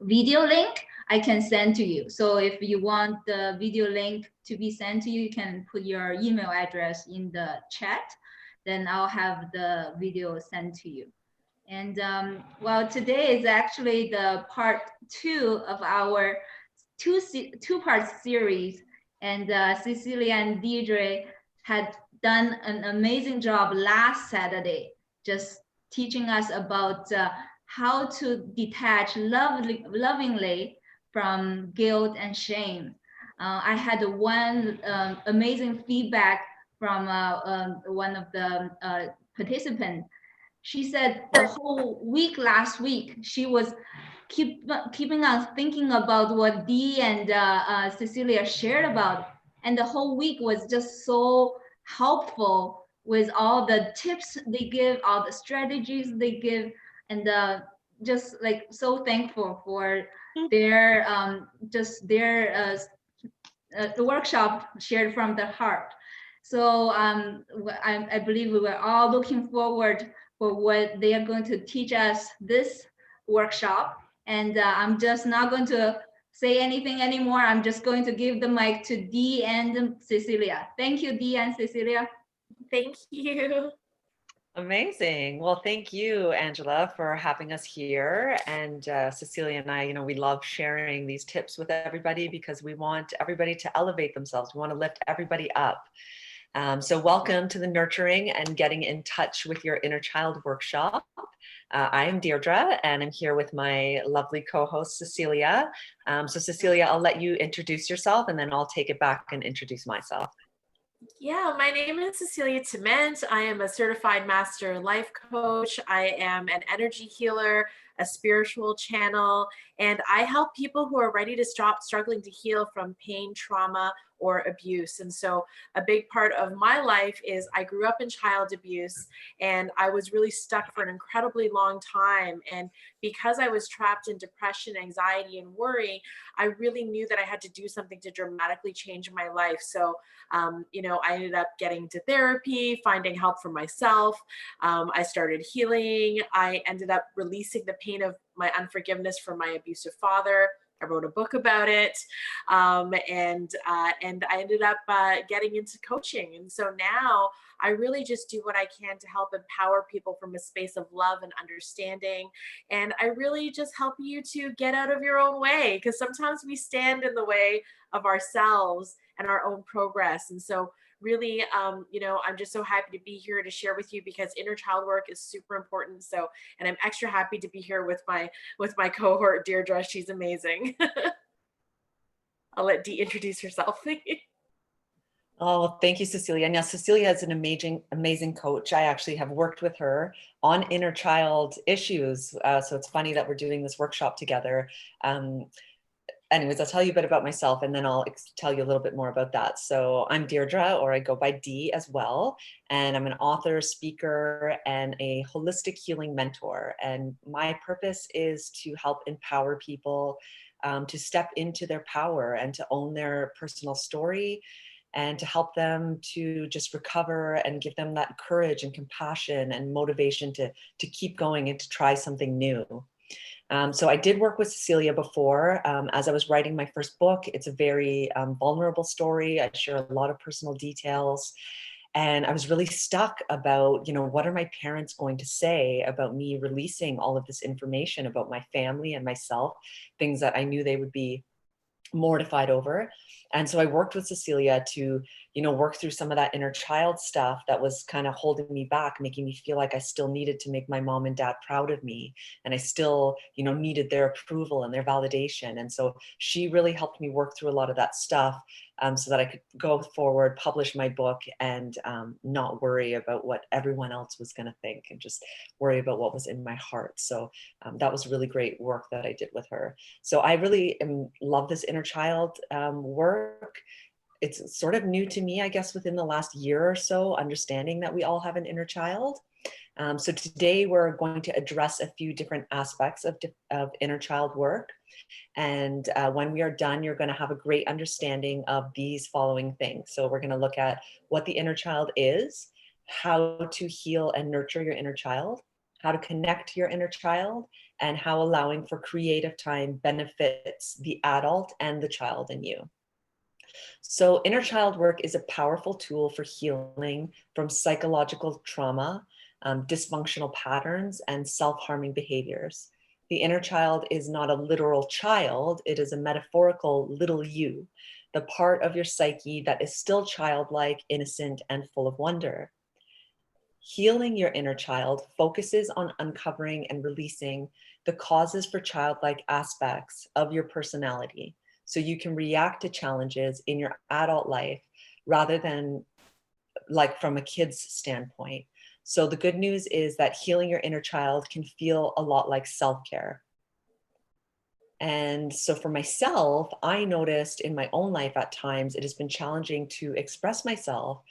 video link, I can send to you. So if you want the video link to be sent to you, you can put your email address in the chat. Then I'll have the video sent to you. And well, today is actually the part 2 of our two-part series. And Cecilia and Deirdre had done an amazing job last Saturday, just teaching us about how to detach lovingly from guilt and shame. I had one amazing feedback from one of the participants. She said the whole week last week she was keeping on thinking about what Dee and Cecilia shared about, and the whole week was just so helpful with all the tips they give, all the strategies they give, and just like so thankful for their just their the workshop shared from the heart. So I believe we were all looking forward for what they are going to teach us this workshop. And I'm just not going to say anything anymore. I'm just going to give the mic to Dee and Cecilia. Thank you, Dee and Cecilia. Thank you. Amazing. Well, thank you, Angela, for having us here. And Cecilia and I, we love sharing these tips with everybody because we want everybody to elevate themselves. We want to lift everybody up. So welcome to the Nurturing and Getting in Touch with Your Inner Child workshop. I am Deirdre, and I'm here with my lovely co-host, Cecilia. So Cecilia, I'll let you introduce yourself, and then I'll take it back and introduce myself. Yeah, my name is Cecilia Tement. I am a certified master life coach. I am an energy healer, a spiritual channel, and I help people who are ready to stop struggling to heal from pain, trauma, or abuse. And so a big part of my life is I grew up in child abuse, and I was really stuck for an incredibly long time. And because I was trapped in depression, anxiety, and worry, I really knew that I had to do something to dramatically change my life. So I ended up getting into therapy, finding help for myself. I started healing. I ended up releasing the pain of my unforgiveness from my abusive father. I wrote a book about it, and I ended up getting into coaching. And so now I really just do what I can to help empower people from a space of love and understanding. And I really just help you to get out of your own way, because sometimes we stand in the way of ourselves and our own progress. And so really, I'm just so happy to be here to share with you, because inner child work is super important. So, and I'm extra happy to be here with my cohort, Deirdre. She's amazing. I'll let Dee introduce herself. Oh, thank you, Cecilia. Now, Cecilia is an amazing coach. I actually have worked with her on inner child issues. So it's funny that we're doing this workshop together. Anyways, I'll tell you a bit about myself, and then I'll tell you a little bit more about that. So I'm Deirdre, or I go by Dee as well. And I'm an author, speaker, and a holistic healing mentor. And my purpose is to help empower people to step into their power and to own their personal story, and to help them to just recover and give them that courage and compassion and motivation to keep going and to try something new. So I did work with Cecilia before as I was writing my first book. It's a very vulnerable story. I share a lot of personal details. And I was really stuck about, what are my parents going to say about me releasing all of this information about my family and myself, things that I knew they would be mortified over. And so I worked with Cecilia to, work through some of that inner child stuff that was kind of holding me back, making me feel like I still needed to make my mom and dad proud of me. And I still, needed their approval and their validation. And so she really helped me work through a lot of that stuff so that I could go forward, publish my book, and not worry about what everyone else was going to think, and just worry about what was in my heart. So that was really great work that I did with her. So I really love this inner child work. It's sort of new to me, I guess, within the last year or so, understanding that we all have an inner child. So today we're going to address a few different aspects of inner child work. And when we are done, you're going to have a great understanding of these following things. So we're going to look at what the inner child is, how to heal and nurture your inner child, how to connect to your inner child, and how allowing for creative time benefits the adult and the child in you. So inner child work is a powerful tool for healing from psychological trauma, dysfunctional patterns, and self-harming behaviors. The inner child is not a literal child, it is a metaphorical little you, the part of your psyche that is still childlike, innocent, and full of wonder. Healing your inner child focuses on uncovering and releasing the causes for childlike aspects of your personality, so you can react to challenges in your adult life rather than like from a kid's standpoint. So the good news is that healing your inner child can feel a lot like self-care. And so for myself, I noticed in my own life at times it has been challenging to express myself.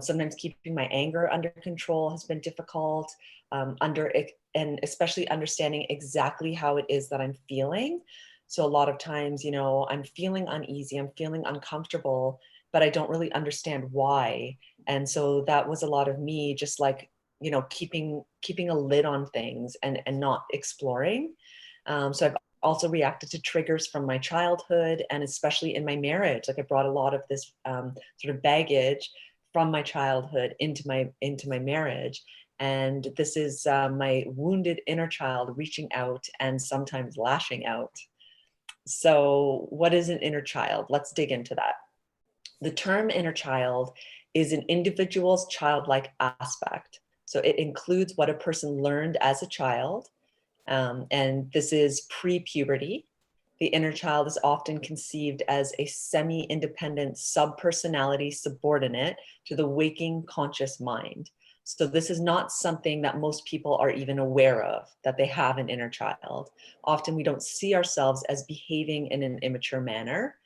Sometimes keeping my anger under control has been difficult, and especially understanding exactly how it is that I'm feeling. So a lot of times, you know, I'm feeling uneasy, I'm feeling uncomfortable, but I don't really understand why. And so that was a lot of me just like, you know, keeping a lid on things and not exploring. So I've also reacted to triggers from my childhood, and especially in my marriage. Like I brought a lot of this sort of baggage from my childhood into my marriage. And this is my wounded inner child reaching out and sometimes lashing out. So what is an inner child? Let's dig into that. The term inner child is an individual's childlike aspect. So it includes what a person learned as a child, and this is pre-puberty. The inner child is often conceived as a semi-independent subpersonality subordinate to the waking conscious mind. So this is not something that most people are even aware of, that they have an inner child. Often we don't see ourselves as behaving in an immature manner.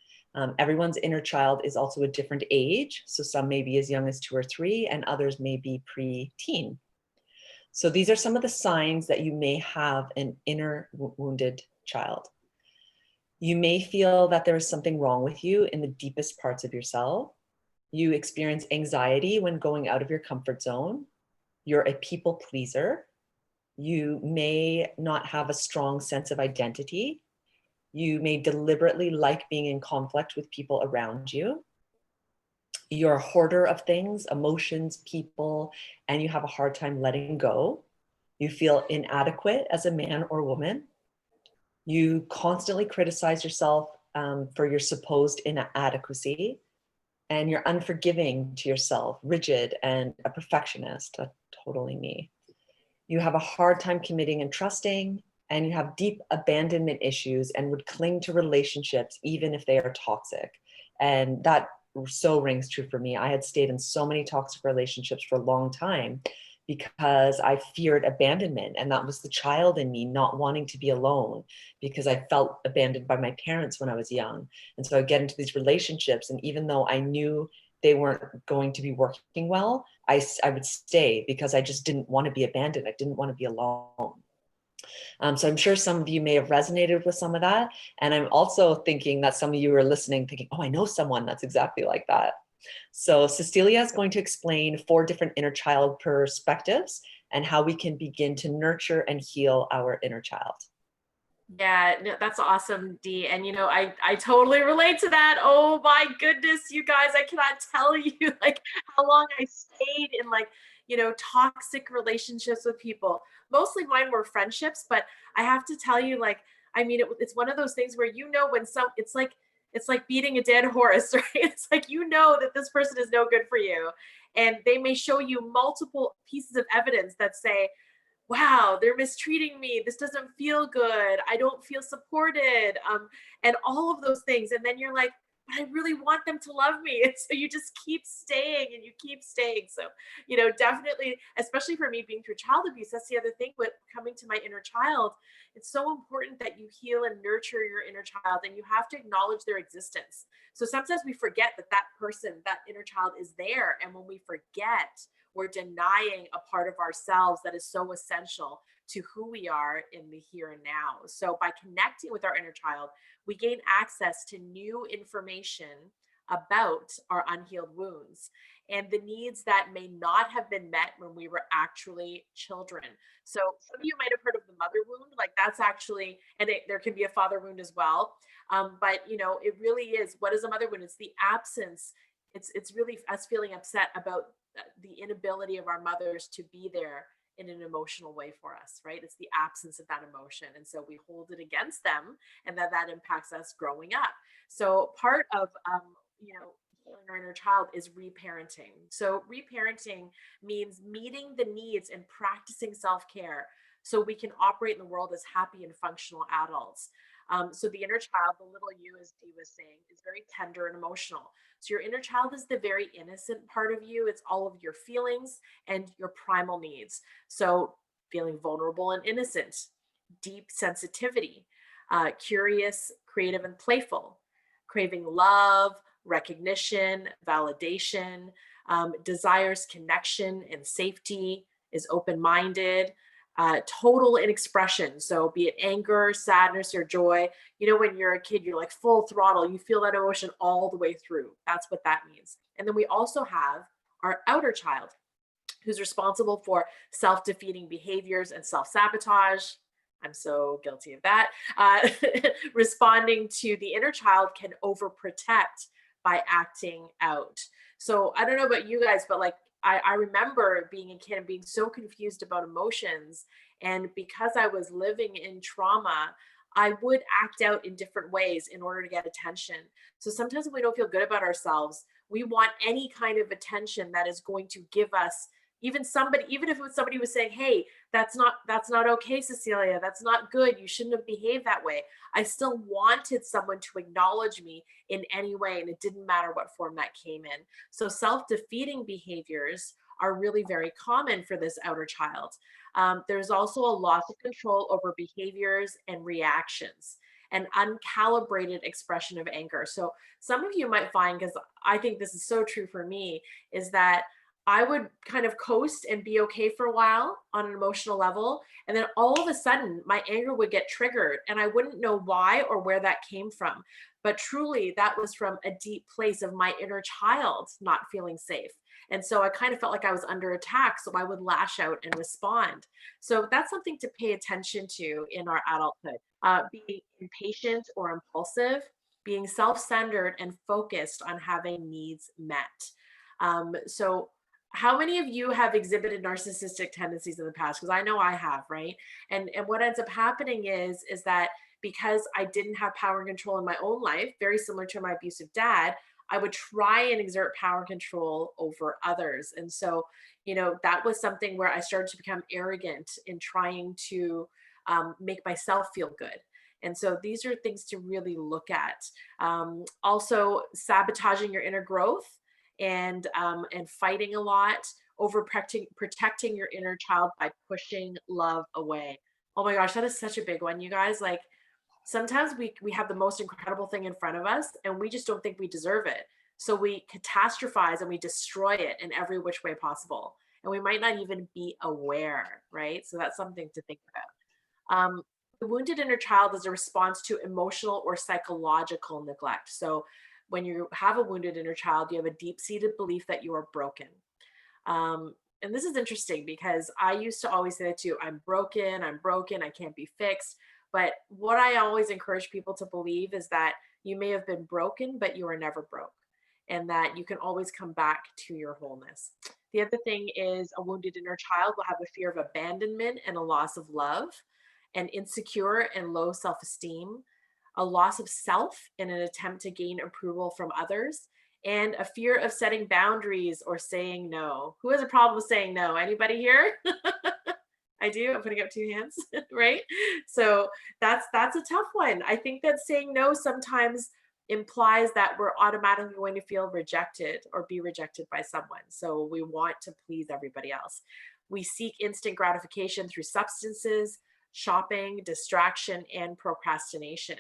Everyone's inner child is also a different age. So some may be as young as 2 or 3, and others may be pre-teen. So these are some of the signs that you may have an inner wounded child. You may feel that there is something wrong with you in the deepest parts of yourself. You experience anxiety when going out of your comfort zone. You're a people pleaser. You may not have a strong sense of identity. You may deliberately like being in conflict with people around you. You're a hoarder of things, emotions, people, and you have a hard time letting go. You feel inadequate as a man or woman. You constantly criticize yourself for your supposed inadequacy, and you're unforgiving to yourself, rigid, and a perfectionist, totally me. You have a hard time committing and trusting, and you have deep abandonment issues and would cling to relationships even if they are toxic. And that so rings true for me. I had stayed in so many toxic relationships for a long time because I feared abandonment. And that was the child in me not wanting to be alone because I felt abandoned by my parents when I was young. And so I get into these relationships, and even though I knew they weren't going to be working well, I would stay because I just didn't want to be abandoned. I didn't want to be alone. So I'm sure some of you may have resonated with some of that. And I'm also thinking that some of you are listening thinking, oh, I know someone that's exactly like that. So Cecilia is going to explain 4 different inner child perspectives and how we can begin to nurture and heal our inner child. Yeah, no, that's awesome, Dee. And you know, I totally relate to that. Oh my goodness, you guys, I cannot tell you like how long I stayed in like, you know, toxic relationships with people. Mostly mine were friendships, but I have to tell you, like, I mean, it's one of those things where you know when it's like beating a dead horse, right? It's like you know that this person is no good for you. And they may show you multiple pieces of evidence that say, wow, they're mistreating me. This doesn't feel good. I don't feel supported. And all of those things. And then you're like, but I really want them to love me. And so you just keep staying and you keep staying. So, you know, definitely, especially for me being through child abuse, that's the other thing with coming to my inner child. It's so important that you heal and nurture your inner child, and you have to acknowledge their existence. So sometimes we forget that that person, that inner child is there. And when we forget, we're denying a part of ourselves that is so essential to who we are in the here and now. So by connecting with our inner child, we gain access to new information about our unhealed wounds. and the needs that may not have been met when we were actually children. So some of you might have heard of the mother wound, like that's actually, and there can be a father wound as well. But you know, it really is, what is a mother wound? It's the absence. It's really us feeling upset about the inability of our mothers to be there in an emotional way for us, right? It's the absence of that emotion. And so we hold it against them, and that impacts us growing up. So part of, you know, healing our inner child is reparenting. So reparenting means meeting the needs and practicing self-care so we can operate in the world as happy and functional adults. So the inner child, the little you, as Dee was saying, is very tender and emotional. So your inner child is the very innocent part of you. It's all of your feelings and your primal needs. So feeling vulnerable and innocent, deep sensitivity, curious, creative, and playful, craving love, recognition, validation, desires connection and safety, is open-minded, total in expression. So be it anger, sadness, or joy. You know, when you're a kid, you're like full throttle. You feel that emotion all the way through. That's what that means. And then we also have our outer child, who's responsible for self-defeating behaviors and self-sabotage. I'm so guilty of that. Responding to the inner child can overprotect by acting out. So I don't know about you guys, but like I remember being a kid and being so confused about emotions. And because I was living in trauma, I would act out in different ways in order to get attention. So sometimes when we don't feel good about ourselves, we want any kind of attention that is going to give us, even if it was somebody who was saying, hey, that's not okay, Cecilia, that's not good, you shouldn't have behaved that way. I still wanted someone to acknowledge me in any way, and it didn't matter what form that came in. So self-defeating behaviors are really very common for this outer child. There's also a loss of control over behaviors and reactions, an uncalibrated expression of anger. So some of you might find, because I think this is so true for me, is that I would kind of coast and be okay for a while on an emotional level. And then all of a sudden my anger would get triggered and I wouldn't know why or where that came from. But truly that was from a deep place of my inner child not feeling safe. And so I kind of felt like I was under attack. So I would lash out and respond. So that's something to pay attention to in our adulthood. Being impatient or impulsive, being self-centered and focused on having needs met. So how many of you have exhibited narcissistic tendencies in the past? Because I know I have, right? And what ends up happening is that because I didn't have power and control in my own life, very similar to my abusive dad, I would try and exert power and control over others. And so, you know, that was something where I started to become arrogant in trying to make myself feel good. And so these are things to really look at. Also, sabotaging your inner growth and fighting a lot, over protecting your inner child by pushing love away. Oh my gosh, that is such a big one, you guys. Like sometimes we have the most incredible thing in front of us and we just don't think we deserve it. So we catastrophize and we destroy it in every which way possible. And we might not even be aware, right? So that's something to think about. The wounded inner child is a response to emotional or psychological neglect. So when you have a wounded inner child, you have a deep-seated belief that you are broken. And this is interesting because I used to always say that too, I'm broken, I can't be fixed. But what I always encourage people to believe is that you may have been broken, but you are never broke, and that you can always come back to your wholeness. The other thing is a wounded inner child will have a fear of abandonment and a loss of love, and insecure and low self-esteem, a loss of self in an attempt to gain approval from others, and a fear of setting boundaries or saying no. Who has a problem with saying no? Anybody here? I do. I'm putting up two hands, right? So that's a tough one. I think that saying no sometimes implies that we're automatically going to feel rejected or be rejected by someone. So we want to please everybody else. We seek instant gratification through substances, shopping, distraction, and procrastination.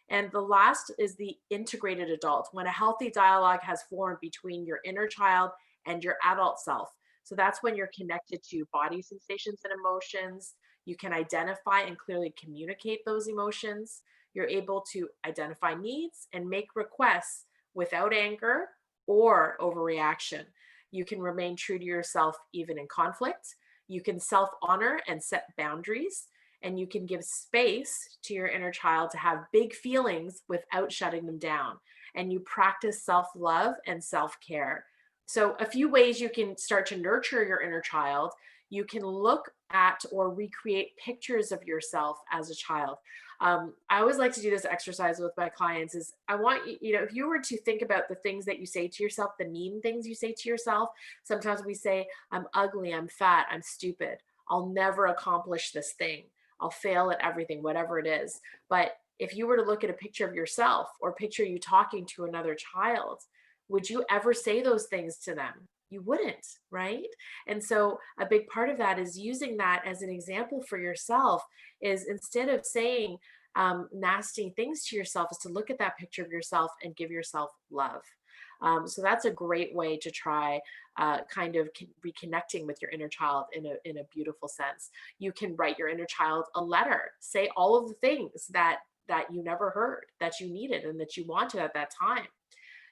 And the last is the integrated adult, when a healthy dialogue has formed between your inner child and your adult self. So that's when you're connected to body sensations and emotions. You can identify and clearly communicate those emotions. You're able to identify needs and make requests without anger or overreaction. You can remain true to yourself even in conflict. You can self-honor and set boundaries, and you can give space to your inner child to have big feelings without shutting them down. And you practice self-love and self-care. So a few ways you can start to nurture your inner child: you can look at or recreate pictures of yourself as a child. I always like to do this exercise with my clients. Is I want you, if you were to think about the things that you say to yourself, the mean things you say to yourself, sometimes we say, I'm ugly, I'm fat, I'm stupid, I'll never accomplish this thing, I'll fail at everything, whatever it is. But if you were to look at a picture of yourself or picture you talking to another child, would you ever say those things to them? You wouldn't, right? And so a big part of that is using that as an example for yourself, is instead of saying nasty things to yourself, is to look at that picture of yourself and give yourself love. So that's a great way to try kind of reconnecting with your inner child in a beautiful sense. You can write your inner child a letter, say all of the things that you never heard, that you needed and that you wanted at that time.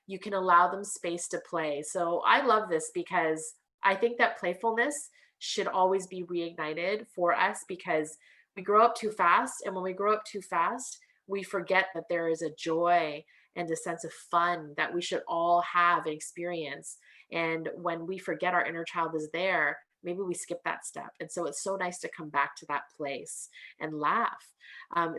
You can allow them space to play. So I love this because I think that playfulness should always be reignited for us, because we grow up too fast. And when we grow up too fast, we forget that there is a joy and a sense of fun that we should all have and experience. And when we forget our inner child is there, maybe we skip that step. And so it's so nice to come back to that place and laugh,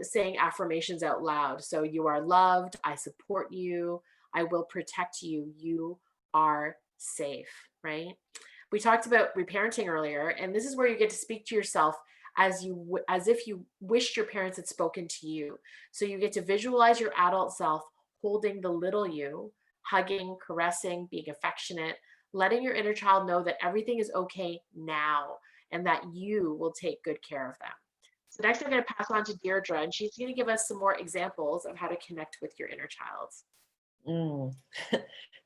saying affirmations out loud. So you are loved, I support you, I will protect you, you are safe, right? We talked about reparenting earlier, and this is where you get to speak to yourself as if you wished your parents had spoken to you. So you get to visualize your adult self holding the little you, hugging, caressing, being affectionate, letting your inner child know that everything is okay now and that you will take good care of them. So next I'm going to pass on to Deirdre, and she's going to give us some more examples of how to connect with your inner child.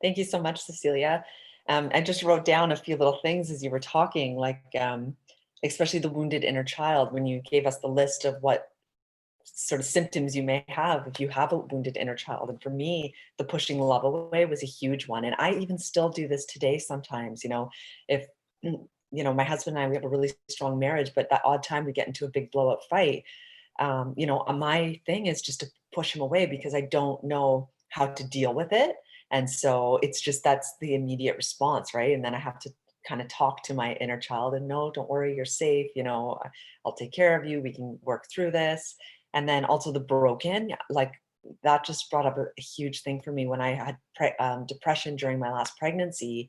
Thank you so much, Cecilia. I just wrote down a few little things as you were talking, like especially the wounded inner child, when you gave us the list of what sort of symptoms you may have if you have a wounded inner child. And for me, the pushing love away was a huge one. And I even still do this today sometimes, if, my husband and I, we have a really strong marriage, but that odd time we get into a big blow up fight, my thing is just to push him away because I don't know how to deal with it. And so it's just, that's the immediate response, right? And then I have to kind of talk to my inner child and no, don't worry, you're safe. I'll take care of you. We can work through this. And then also the broken, like that just brought up a huge thing for me when I had depression during my last pregnancy.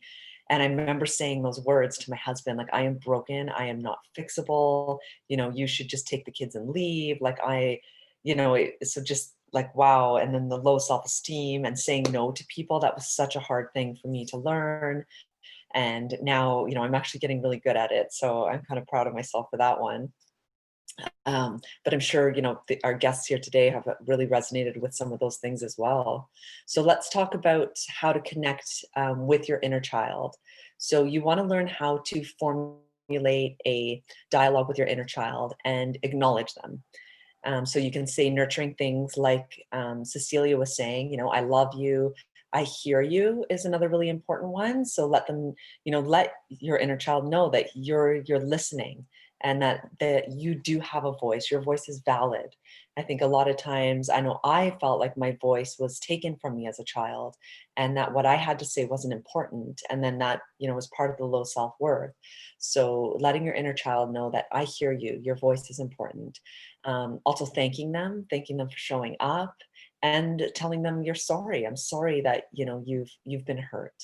And I remember saying those words to my husband, like, I am broken. I am not fixable. You should just take the kids and leave. Like so just like, wow. And then the low self-esteem and saying no to people, that was such a hard thing for me to learn. And now, I'm actually getting really good at it. So I'm kind of proud of myself for that one. But I'm sure, our guests here today have really resonated with some of those things as well. So let's talk about how to connect with your inner child. So you want to learn how to formulate a dialogue with your inner child and acknowledge them. So you can say nurturing things like Cecilia was saying, I love you, I hear you is another really important one. So let them, let your inner child know that you're listening and that you do have a voice. Your voice is valid. I think a lot of times, I know I felt like my voice was taken from me as a child and that what I had to say wasn't important. And then that, was part of the low self-worth. So letting your inner child know that I hear you, your voice is important. Also thanking them for showing up and telling them you're sorry. I'm sorry that, you've been hurt.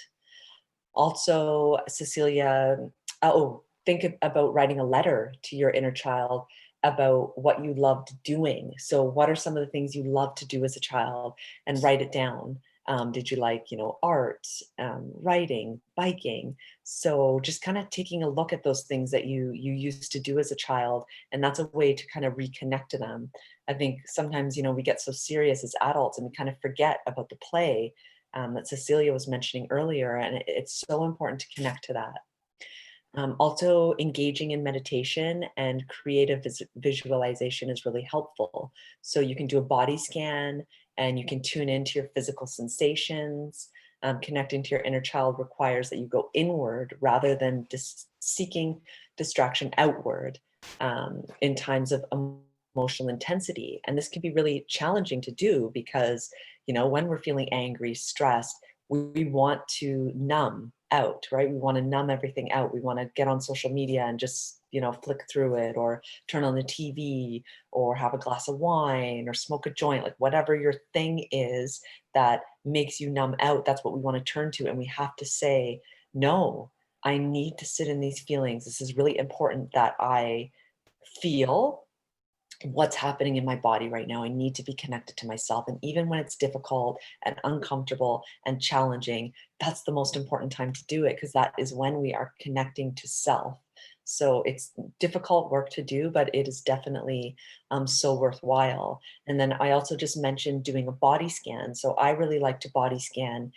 Also, Cecilia, think about writing a letter to your inner child about what you loved doing. So what are some of the things you loved to do as a child, and write it down. Did you like, art, writing, biking? So just kind of taking a look at those things that you used to do as a child. And that's a way to kind of reconnect to them. I think sometimes, we get so serious as adults and we kind of forget about the play that Cecilia was mentioning earlier. And it's so important to connect to that. Also, engaging in meditation and creative visualization is really helpful. So you can do a body scan and you can tune into your physical sensations. Connecting to your inner child requires that you go inward rather than seeking distraction outward in times of emotional intensity. And this can be really challenging to do because, you know, when we're feeling angry, stressed, we want to numb out, right? We want to numb everything out. We want to get on social media and just, you know, flick through it, or turn on the TV, or have a glass of wine, or smoke a joint, like whatever your thing is that makes you numb out. That's what we want to turn to. And we have to say, no, I need to sit in these feelings. This is really important that I feel what's happening in my body right now. I need to be connected to myself. And even when it's difficult and uncomfortable and challenging, that's the most important time to do it, because that is when we are connecting to self. So it's difficult work to do, but it is definitely so worthwhile. And then I also just mentioned doing a body scan. So I really like to body scan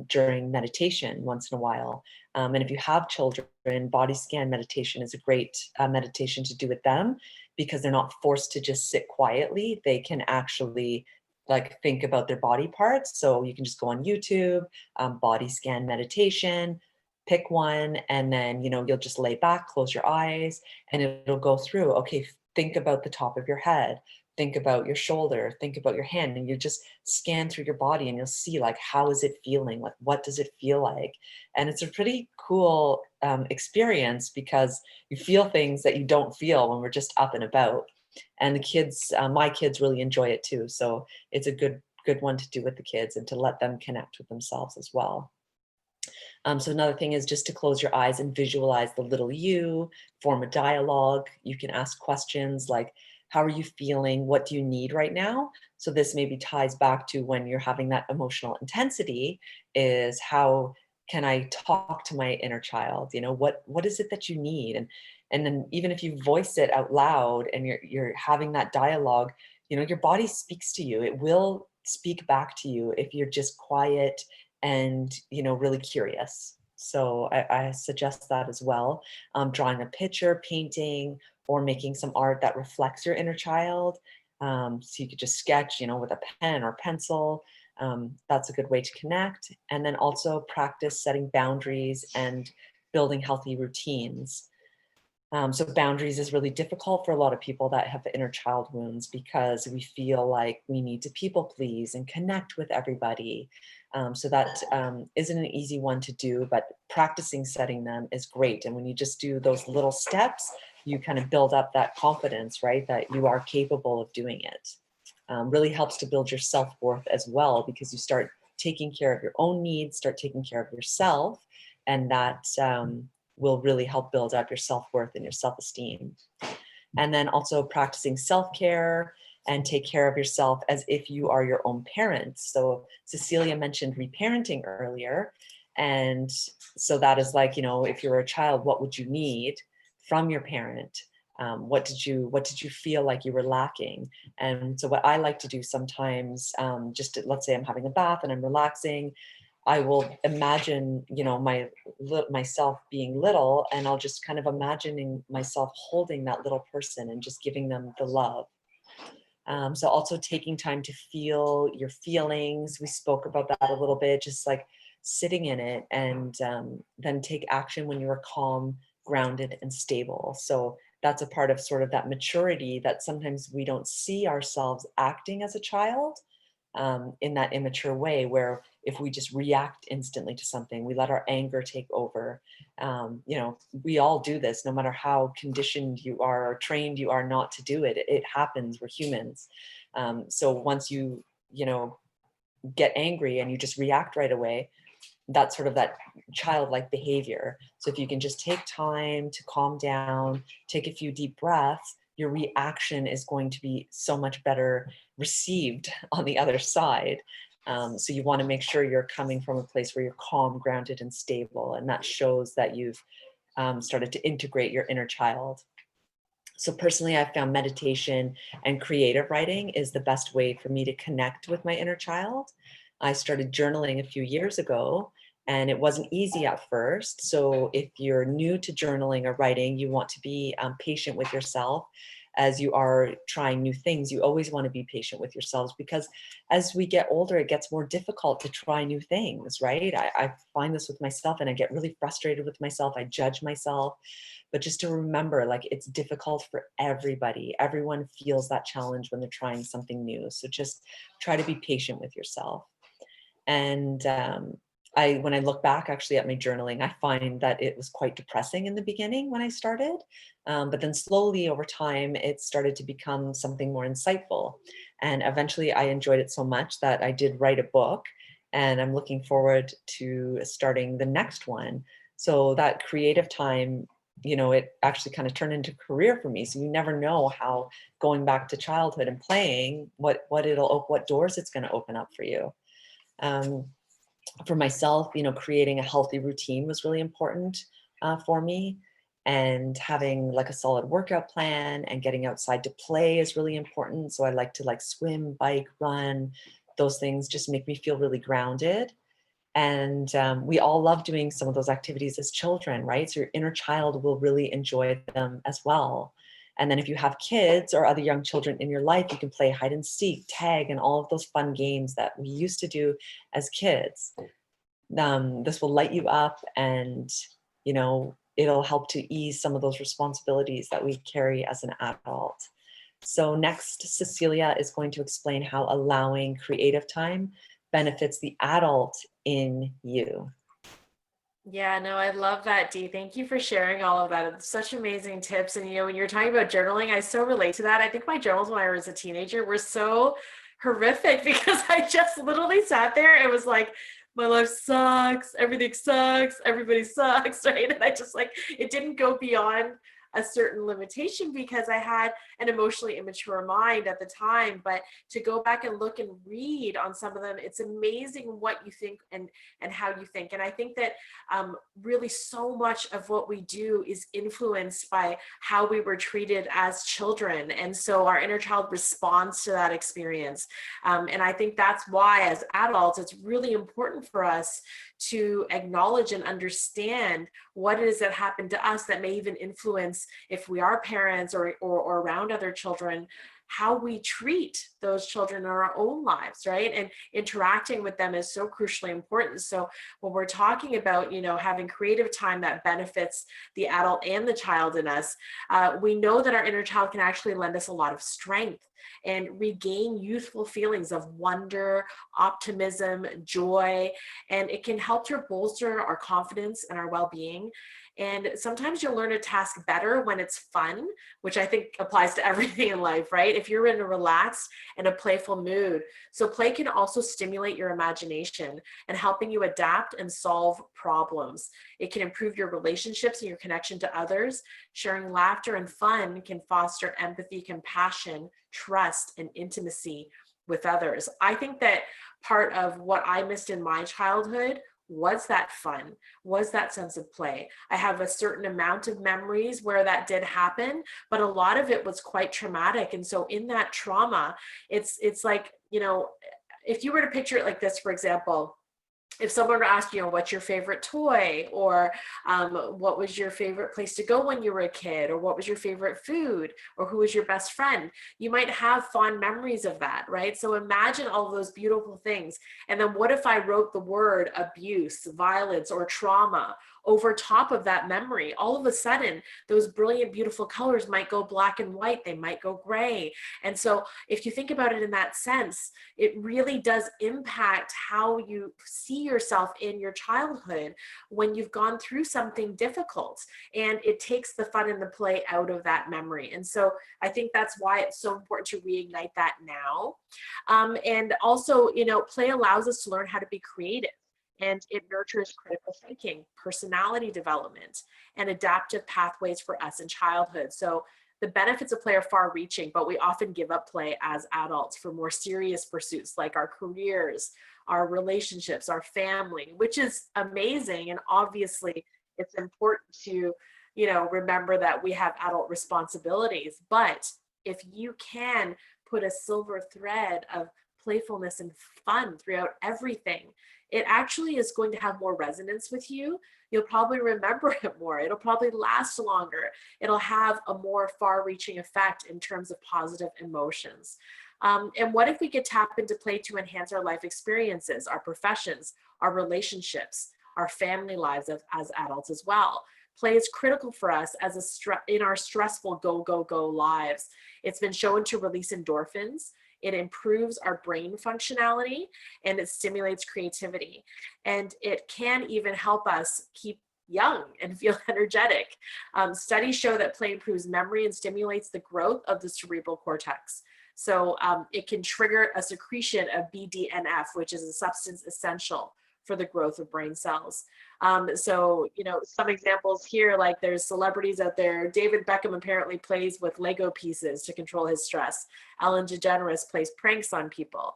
during meditation once in a while. And if you have children, body scan meditation is a great meditation to do with them, because they're not forced to just sit quietly. They can actually like think about their body parts. So you can just go on YouTube, body scan meditation, pick one, and then, you know, you'll just lay back, close your eyes, and it'll go through, okay, think about the top of your head, think about your shoulder, think about your hand, and you just scan through your body and you'll see like, how is it feeling? Like, what does it feel like? And it's a pretty cool experience, because you feel things that you don't feel when we're just up and about. And the kids, my kids really enjoy it too. So it's a good one to do with the kids and to let them connect with themselves as well. So another thing is just to close your eyes and visualize the little you, form a dialogue. You can ask questions like, how are you feeling? What do you need right now? So this maybe ties back to when you're having that emotional intensity, is how can I talk to my inner child? You know, what is it that you need? And then even if you voice it out loud and you're having that dialogue, you know, your body speaks to you. It will speak back to you if you're just quiet and, you know, really curious. So I suggest that as well. Drawing a picture, painting, or making some art that reflects your inner child. So you could just sketch, you know, with a pen or pencil. That's a good way to connect. And then also practice setting boundaries and building healthy routines. So boundaries is really difficult for a lot of people that have inner child wounds, because we feel like we need to people please and connect with everybody. So that isn't an easy one to do, but practicing setting them is great. And when you just do those little steps, you kind of build up that confidence, right? That you are capable of doing it. Really helps to build your self-worth as well, because you start taking care of your own needs, start taking care of yourself, and that will really help build up your self-worth and your self-esteem. And then also practicing self-care and take care of yourself as if you are your own parent. So Cecilia mentioned reparenting earlier. And so that is like, you know, if you're a child, what would you need from your parent? What did you feel like you were lacking? And so what I like to do sometimes, let's say I'm having a bath and I'm relaxing, I will imagine, you know, myself being little, and I'll just kind of imagining myself holding that little person and just giving them the love. So also taking time to feel your feelings. We spoke about that a little bit, just like sitting in it, and then take action when you are calm, grounded, and stable. So that's a part of sort of that maturity that sometimes we don't see ourselves acting as a child in that immature way, where if we just react instantly to something, we let our anger take over. You know, we all do this, no matter how conditioned you are or trained you are not to do it. It happens. We're humans. So once you know, get angry and you just react right away, that's sort of that childlike behavior. So if you can just take time to calm down, take a few deep breaths, your reaction is going to be so much better received on the other side. So you want to make sure you're coming from a place where you're calm, grounded, and stable. And that shows that you've started to integrate your inner child. So personally, I've found meditation and creative writing is the best way for me to connect with my inner child. I started journaling a few years ago, and it wasn't easy at first. So if you're new to journaling or writing, you want to be patient with yourself, as you are trying new things, you always want to be patient with yourselves, because as we get older, it gets more difficult to try new things, right? I find this with myself, and I get really frustrated with myself. I judge myself. But just to remember, like, it's difficult for everybody. Everyone feels that challenge when they're trying something new. So just try to be patient with yourself. And when I look back actually at my journaling, I find that it was quite depressing in the beginning when I started. But then slowly over time, it started to become something more insightful. And eventually I enjoyed it so much that I did write a book, and I'm looking forward to starting the next one. So that creative time, it actually kind of turned into a career for me. So you never know how going back to childhood and playing, what doors it's going to open up for you. For myself, creating a healthy routine was really important for me, and having like a solid workout plan and getting outside to play is really important. So I like to swim, bike, run. Those things just make me feel really grounded. And we all love doing some of those activities as children, right? So your inner child will really enjoy them as well. And then if you have kids or other young children in your life, you can play hide and seek, tag, and all of those fun games that we used to do as kids. This will light you up, and, it'll help to ease some of those responsibilities that we carry as an adult. So next, Cecilia is going to explain how allowing creative time benefits the adult in you. Yeah, no, I love that, Dee. Thank you for sharing all of that. It's such amazing tips. And, when you're talking about journaling, I so relate to that. I think my journals when I was a teenager were so horrific because I just literally sat there and was like, my life sucks, everything sucks, everybody sucks, right? And I just it didn't go beyond a certain limitation because I had an emotionally immature mind at the time. But to go back and look and read on some of them, it's amazing what you think and how you think. And I think that really so much of what we do is influenced by how we were treated as children. And so our inner child responds to that experience. And I think that's why as adults, it's really important for us to acknowledge and understand what it is that happened to us that may even influence, if we are parents or around other children, how we treat those children in our own lives, right? And interacting with them is so crucially important. So when we're talking about, having creative time that benefits the adult and the child in us, we know that our inner child can actually lend us a lot of strength and regain youthful feelings of wonder, optimism, joy, and it can help to bolster our confidence and our well-being. And sometimes you'll learn a task better when it's fun, which I think applies to everything in life, right? If you're in a relaxed and a playful mood. So play can also stimulate your imagination and helping you adapt and solve problems. It can improve your relationships and your connection to others. Sharing laughter and fun can foster empathy, compassion, trust, and intimacy with others. I think that part of what I missed in my childhood was that fun, was that sense of play. I have a certain amount of memories where that did happen, but a lot of it was quite traumatic. And so in that trauma, it's like, if you were to picture it like this, for example, if someone were to ask you, what's your favorite toy, or what was your favorite place to go when you were a kid, or what was your favorite food, or who was your best friend, you might have fond memories of that, right? So imagine all of those beautiful things. And then what if I wrote the word abuse, violence, or trauma over top of that memory? All of a sudden, those brilliant, beautiful colors might go black and white, they might go gray. And so if you think about it in that sense, it really does impact how you see yourself in your childhood when you've gone through something difficult, and it takes the fun and the play out of that memory. And so I think that's why it's so important to reignite that now. And also, play allows us to learn how to be creative, and it nurtures critical thinking, personality development, and adaptive pathways for us in childhood. So the benefits of play are far reaching, but we often give up play as adults for more serious pursuits like our careers, our relationships, our family, which is amazing. And obviously it's important to, remember that we have adult responsibilities. But if you can put a silver thread of playfulness and fun throughout everything, it actually is going to have more resonance with you. You'll probably remember it more. It'll probably last longer. It'll have a more far-reaching effect in terms of positive emotions. And what if we could tap into play to enhance our life experiences, our professions, our relationships, our family lives as adults as well? Play is critical for us as in our stressful go, go, go lives. It's been shown to release endorphins. It improves our brain functionality, and it stimulates creativity. And it can even help us keep young and feel energetic. Studies show that play improves memory and stimulates the growth of the cerebral cortex. So it can trigger a secretion of BDNF, which is a substance essential for the growth of brain cells. So, you know, some examples here, like there's celebrities out there. David Beckham apparently plays with Lego pieces to control his stress. Ellen DeGeneres plays pranks on people.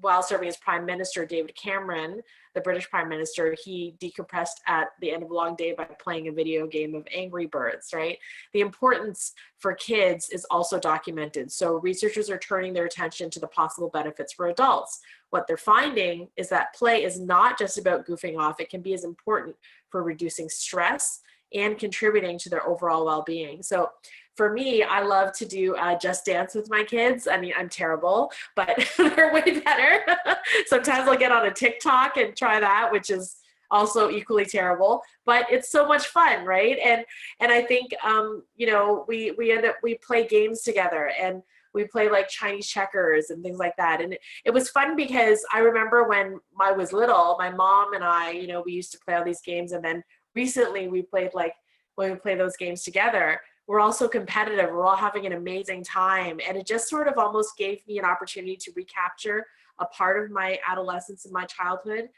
While serving as Prime Minister, David Cameron, the British Prime Minister, he decompressed at the end of a long day by playing a video game of Angry Birds, right? The importance for kids is also documented. So researchers are turning their attention to the possible benefits for adults. What they're finding is that play is not just about goofing off. It can be as important for reducing stress and contributing to their overall well-being. So for me, I love to do Just Dance with my kids. I mean, I'm terrible, but they're way better. Sometimes I'll get on a TikTok and try that, which is also equally terrible, but it's so much fun, right? And I think, we play games together, and we play like Chinese checkers and things like that. And it was fun because I remember when I was little, my mom and I, we used to play all these games. And then recently we played when we play those games together, we're all so competitive. We're all having an amazing time. And it just sort of almost gave me an opportunity to recapture a part of my adolescence and my childhood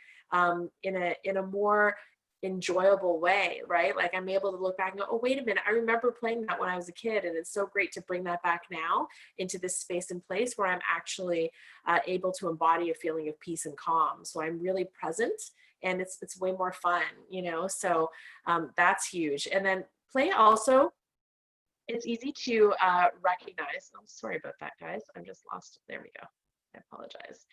in a more enjoyable way, right? Like I'm able to look back and go, oh, wait a minute, I remember playing that when I was a kid. And it's so great to bring that back now into this space and place where I'm actually able to embody a feeling of peace and calm. So I'm really present, and it's way more fun, so that's huge. And then play also, it's easy to recognize. I'm sorry about that, guys. I'm just lost. There we go. I apologize.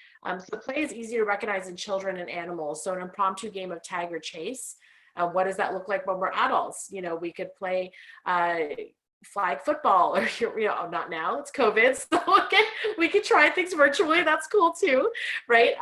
So play is easy to recognize in children and animals. So an impromptu game of tag or chase, what does that look like when we're adults? We could play flag football, or not now, it's COVID. So we could try things virtually. That's cool too, right?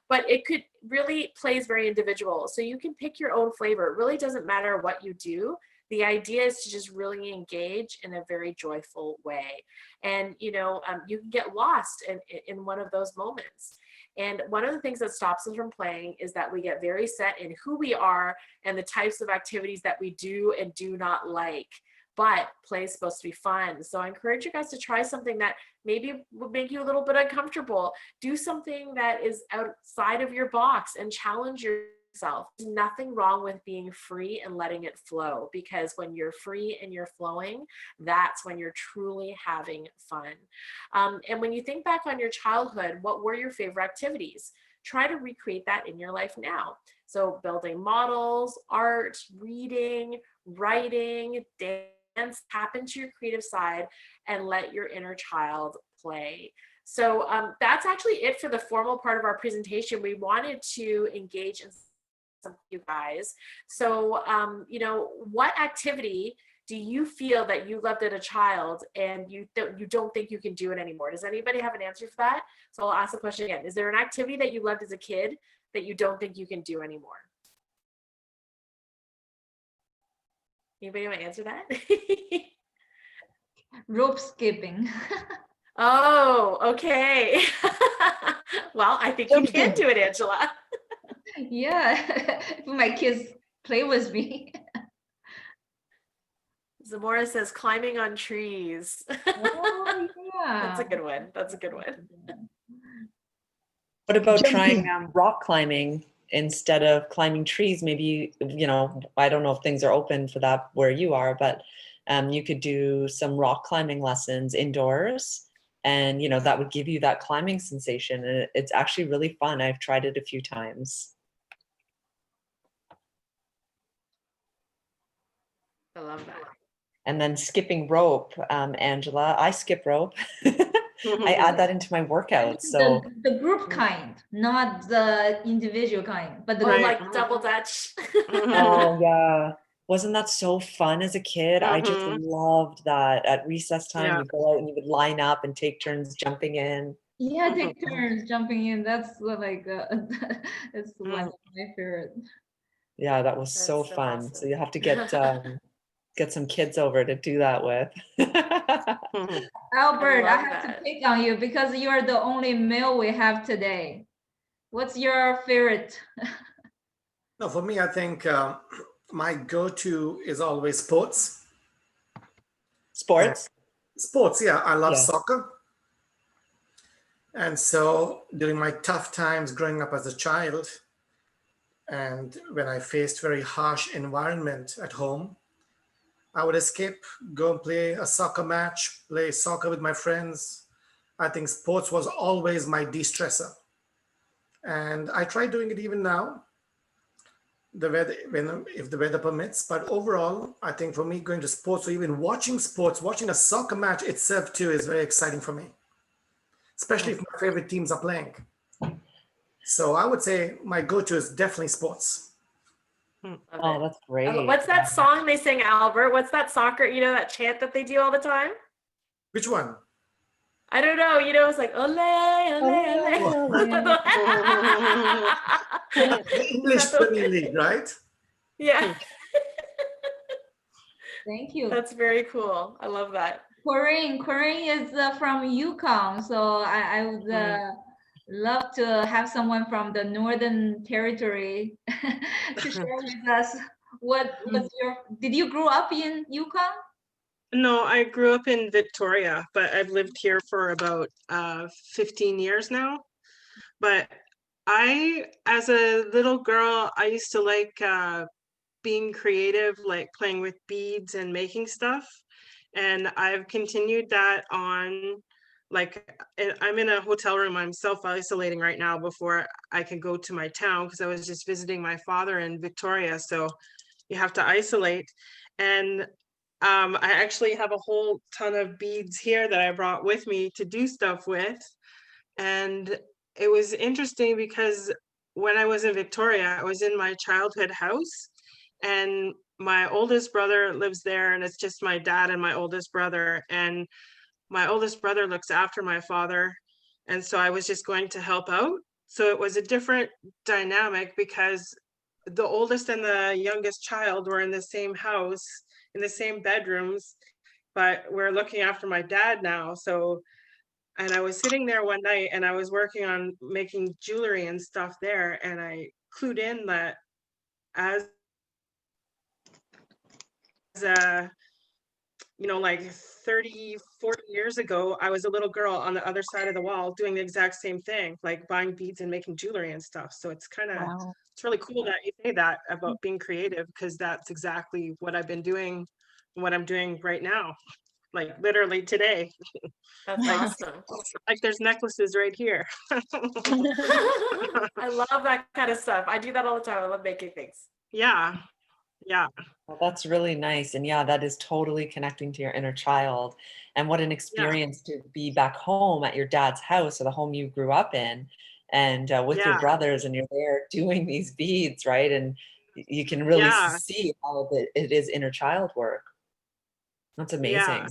But it could really, play is very individual. So you can pick your own flavor. It really doesn't matter what you do. The idea is to just really engage in a very joyful way. And, you can get lost in one of those moments. And one of the things that stops us from playing is that we get very set in who we are and the types of activities that we do and do not like. But play is supposed to be fun. So I encourage you guys to try something that maybe would make you a little bit uncomfortable. Do something that is outside of your box and challenge yourself. There's nothing wrong with being free and letting it flow, because when you're free and you're flowing, that's when you're truly having fun. And when you think back on your childhood, what were your favorite activities? Try to recreate that in your life now. So building models, art, reading, writing, dance, tap into your creative side and let your inner child play. So that's actually it for the formal part of our presentation. We wanted to engage in some of you guys. So, what activity do you feel that you loved as a child and you don't think you can do it anymore? Does anybody have an answer for that? So I'll ask the question again. Is there an activity that you loved as a kid that you don't think you can do anymore? Anybody want to answer that? Rope skipping. Oh, okay. Well, I think you can do it, Angela. Yeah, my kids play with me. Zamora says climbing on trees. Oh, yeah. That's a good one. That's a good one. What about trying rock climbing instead of climbing trees? Maybe, I don't know if things are open for that where you are, but you could do some rock climbing lessons indoors, and, that would give you that climbing sensation. And it's actually really fun. I've tried it a few times. I love that. And then skipping rope, Angela, I skip rope. I add that into my workout. So The group kind, not the individual kind, but the Oh, Right. like double dutch. oh yeah. Wasn't that so fun as a kid? I just Mhm. loved that. At recess time, Yeah. you go out and you would line up and take turns jumping in. yeah, take turns jumping in. That's like it's one Mm. of my favorite. Yeah, that was That's so so fun. So awesome. you have to get some kids over to do that with. Mhm. Albert, I love have to that. pick on you because you are the only male we have today. What's your favorite? No, for me, I think my go-to is always sports. Sports? Sports, yeah, I love Yeah. soccer. And so during my tough times growing up as a child, and when I faced very harsh environment at home, I would escape, go and play a soccer match, play soccer with my friends. I think sports was always my de-stressor. And I try doing it even now, the weather when if the weather permits. But overall, I think for me going to sports or even watching sports, watching a soccer match itself too is very exciting for me, especially if my favorite teams are playing. So I would say my go-to is definitely sports. Love Oh, it. that's great. What's that song they sing, Albert? What's that soccer, that chant that they do all the time? Which one? I don't know. It's like, ole, ole, ole. The English Premier League, right? Yeah, Thank you. that's very cool. I love that. Corinne is from Yukon, so I would love to have someone from the Northern Territory to share with us what was your. Did you grow up in Yukon? No, I grew up in Victoria, but I've lived here for about 15 years now. But as a little girl, I used to like being creative, like playing with beads and making stuff. And I've continued that on, like, I'm in a hotel room. I'm self-isolating right now before I can go to my town because I was just visiting my father in Victoria. So you have to isolate. And I actually have a whole ton of beads here that I brought with me to do stuff with. And it was interesting because when I was in Victoria, I was in my childhood house, and my oldest brother lives there, and it's just my dad and my oldest brother. And my oldest brother looks after my father. And so I was just going to help out. So it was a different dynamic because the oldest and the youngest child were in the same house, in the same bedrooms, but we're looking after my dad now. So, and I was sitting there one night and I was working on making jewelry and stuff there. And I clued in that as a, like 30, 40 years ago, I was a little girl on the other side of the wall doing the exact same thing, like buying beads and making jewelry and stuff. So it's kind of, it's really cool that you say that about being creative, because that's exactly what I've been doing, what I'm doing right now, like literally today. That's awesome. Like there's necklaces right here. I love that kind of stuff. I do that all the time. I love making things. Yeah. Yeah. Well, that's really nice. And yeah, that is totally connecting to your inner child. And what an experience to be back home at your dad's house or the home you grew up in, and with your Yeah. brothers, and you're there doing these beads, right? And you can really Yeah. see how it is inner child work. That's amazing. Yeah.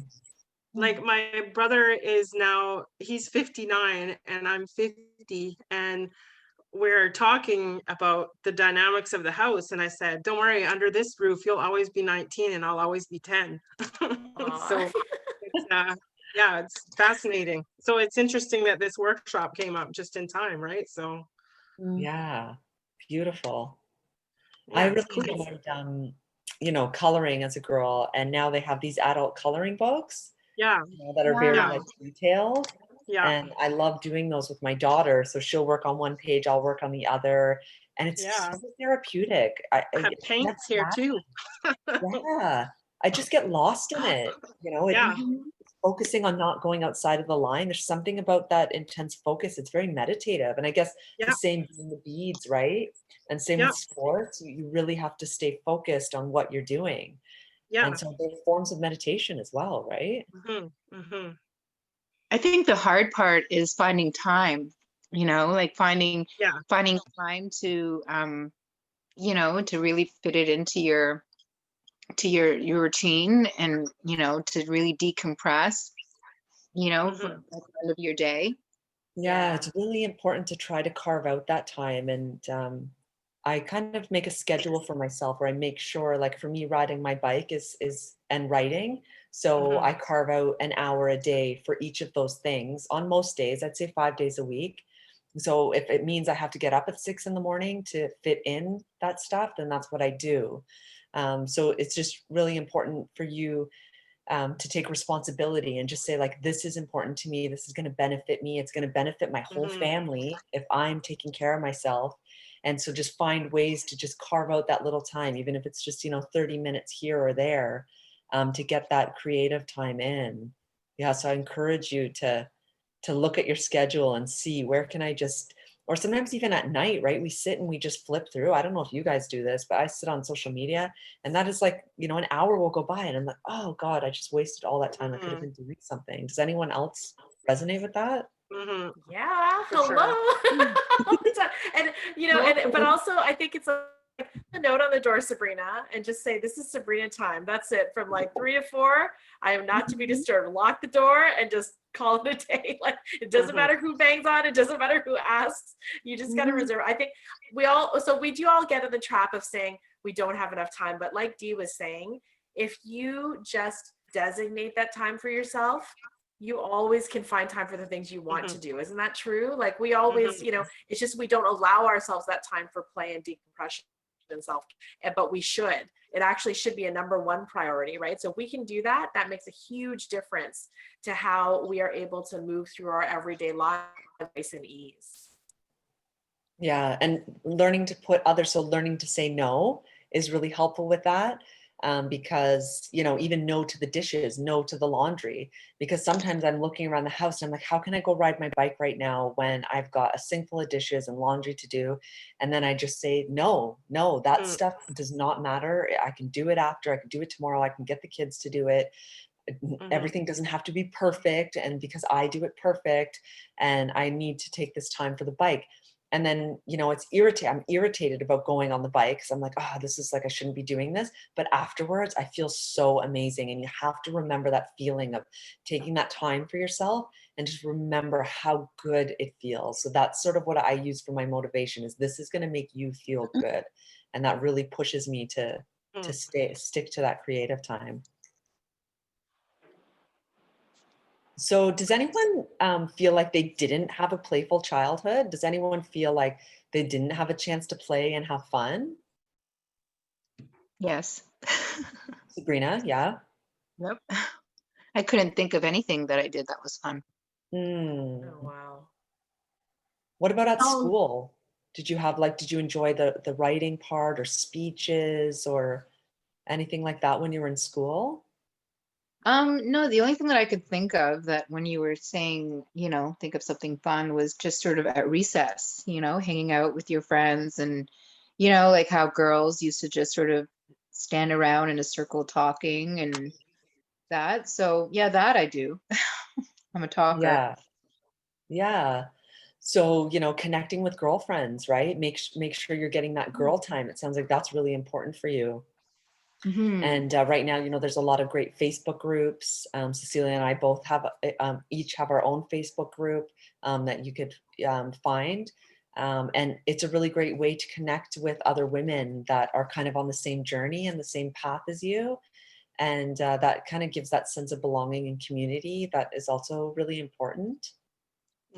Like my brother is now, he's 59 and I'm 50, and we're talking about the dynamics of the house. And I said, don't worry, under this roof, you'll always be 19 and I'll always be 10. So it's, yeah, it's fascinating. So it's interesting that this workshop came up just in time, right? So Yeah, beautiful. yeah, I it's really cool. enjoyed, coloring as a girl, and now they have these adult coloring books, Yeah, that are very Yeah. like detailed. yeah, And I love doing those with my daughter. So she'll work on one page, I'll work on the other, and it's Yeah. so therapeutic. I have paints here too. Yeah, I just get lost in it. Yeah. Focusing on not going outside of the line. There's something about that intense focus. It's very meditative. And I guess Yeah. the same in the beads, right? And same Yeah. with sports. You really have to stay focused on what you're doing. Yeah. And so they're forms of meditation as well, right? Mm-hmm. Mm-hmm. I think the hard part is finding time, like finding Yeah. time to to really fit it into your routine, and to really decompress, for Mhm. at the end of your day. Yeah, Yeah. it's really important to try to carve out that time. And I kind of make a schedule for myself where I make sure, like for me, riding my bike is and writing. So Mhm. I carve out an hour a day for each of those things on most days. I'd say 5 days a week. So if it means I have to get up at 6 in the morning to fit in that stuff, then that's what I do. So it's just really important for you to take responsibility and just say, like, this is important to me, this is going to benefit me, it's going to benefit my whole Mhm. family if I'm taking care of myself. And so just find ways to just carve out that little time, even if it's just 30 minutes here or there, to get that creative time in. Yeah, so I encourage you to look at your schedule and see where can I just, or sometimes even at night, right? We sit and we just flip through. I don't know if you guys do this, but I sit on social media, and that is like, an hour will go by and I'm like, oh God, I just wasted all that time. I could have Mhm. been doing something. Does anyone else resonate with that? Mhm. Yeah, For sure. hello. All the time. And but also I think it's like a note on the door, Sabrina, and just say, this is Sabrina time. That's it. From like 3 to 4, I am not to be disturbed. Lock the door and just call it a day. Like, it doesn't Mhm. matter who bangs on, it doesn't matter who asks. You just got to reserve. I think we do all get in the trap of saying we don't have enough time. But like Dee was saying, if you just designate that time for yourself, you always can find time for the things you want to Mhm. do. Isn't that true? Like we always, Mhm. it's just we don't allow ourselves that time for play and decompression and self, but we should. It actually should be a number one priority, right? So if we can do that, that makes a huge difference to how we are able to move through our everyday lives and ease. Yeah, and learning to say no is really helpful with that. Because, even no to the dishes, no to the laundry, because sometimes I'm looking around the house and I'm like, how can I go ride my bike right now when I've got a sink full of dishes and laundry to do? And then I just say, no, that Mm. stuff does not matter. I can do it after, I can do it tomorrow, I can get the kids to do it. Mhm. Everything doesn't have to be perfect. And because I do it perfect, and I need to take this time for the bike. And then, I'm irritated about going on the bike because I'm like, oh, this is like, I shouldn't be doing this. But afterwards, I feel so amazing. And you have to remember that feeling of taking that time for yourself and just remember how good it feels. So that's sort of what I use for my motivation, is this is going to make you feel good. And that really pushes me to Mm. stick to that creative time. So does anyone feel like they didn't have a playful childhood? Does anyone feel like they didn't have a chance to play and have fun? Yes. Sabrina, yeah. Yep. I couldn't think of anything that I did that was fun. Hmm. Oh, wow. What about at Oh, school? Did you enjoy the writing part or speeches or anything like that when you were in school? no, the only thing that I could think of that when you were saying, think of something fun, was just sort of at recess, hanging out with your friends, and, like how girls used to just sort of stand around in a circle talking and that. So yeah, that I do. I'm a talker. Yeah. Yeah. So, connecting with girlfriends, right? Make sure you're getting that girl time. It sounds like that's really important for you. Hmm. And right now, there's a lot of great Facebook groups. Cecilia and I both have each have our own Facebook group that you could find. And it's a really great way to connect with other women that are kind of on the same journey and the same path as you. And that kind of gives that sense of belonging and community that is also really important.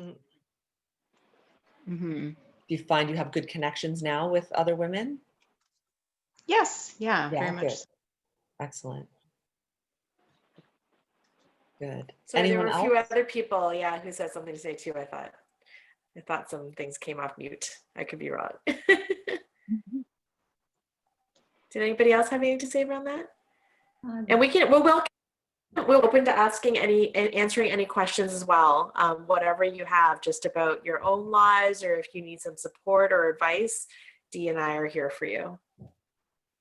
Mm. Hmm. Do you find you have good connections now with other women? Yes. Yeah. Very Yeah, much good. so. Excellent. Good. Sorry, there were Anyone a few else? other people, yeah, who said something to say too, I thought some things came off mute. I could be wrong. Mhm. Did anybody else have anything to say around that? And Uh, we're open to asking and answering any questions as well. Whatever you have just about your own lives, or if you need some support or advice, Dee and I are here for you.